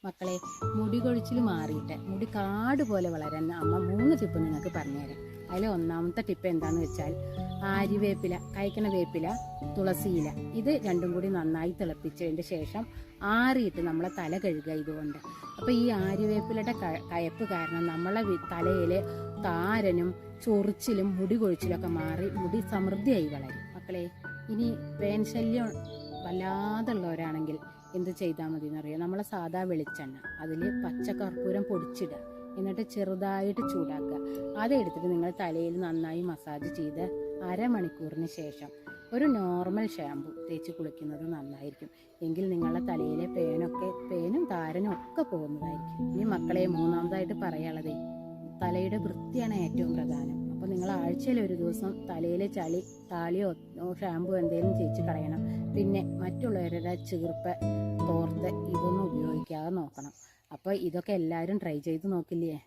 മക്കളെ, മുടി കൊഴിച്ചിൽ മാറിയിട്ട് മുടി കാട് പോലെ വളരാൻ അമ്മ 3 ടിപ്പ് നിങ്ങൾക്ക് പറഞ്ഞുതരാം. അതിൽ ഒന്നാമത്തെ ടിപ്പ് എന്താണെന്ന് വെച്ചാൽ ആര്യവേപ്പില, കഴിക്കണ വേപ്പില, തുളസിയില, ഇത് രണ്ടും കൂടി നന്നായി തിളപ്പിച്ചതിൻ്റെ ശേഷം ആറിയിട്ട് നമ്മളെ തല കഴുകുക ഇതുകൊണ്ട്. അപ്പോൾ ഈ ആര്യവേപ്പിലയുടെ കയപ്പ് കാരണം നമ്മളെ തലയിൽ താരനും ചൊറിച്ചിലും മുടി കൊഴിച്ചിലൊക്കെ മാറി മുടി സമൃദ്ധിയായി വളരും. മക്കളെ, ഇനി പേൻ ശല്യം വല്ലാതുള്ളവരാണെങ്കിൽ എന്ത് ചെയ്താൽ മതി എന്നറിയാം. നമ്മളെ സാധാ വെളിച്ചെണ്ണ, അതിൽ പച്ചക്കർപ്പൂരം പൊടിച്ചിടുക, എന്നിട്ട് ചെറുതായിട്ട് ചൂടാക്കുക. അതെടുത്തിട്ട് നിങ്ങൾ തലയിൽ നന്നായി മസാജ് ചെയ്ത് അരമണിക്കൂറിന് ശേഷം ഒരു നോർമൽ ഷാമ്പു തേച്ച് കുളിക്കുന്നത് നന്നായിരിക്കും. എങ്കിൽ നിങ്ങളുടെ തലയിലെ പേനും താരനും ഒക്കെ പോകുന്നതായിരിക്കും. ഇനി മക്കളെ, മൂന്നാമതായിട്ട് പറയാനുള്ളത് തലയുടെ വൃത്തിയാണ് ഏറ്റവും പ്രധാനം. അപ്പോൾ നിങ്ങൾ ആഴ്ചയിൽ ഒരു ദിവസം തലയിലെ താളിയോ ഷാമ്പു എന്തെങ്കിലും തേച്ച് കളയണം. പിന്നെ മറ്റുള്ളവരുടെ ചീർപ്പ്, തോർത്ത് ഇതൊന്നും ഉപയോഗിക്കാതെ നോക്കണം. അപ്പോൾ ഇതൊക്കെ എല്ലാവരും ട്രൈ ചെയ്ത് നോക്കില്ലേ?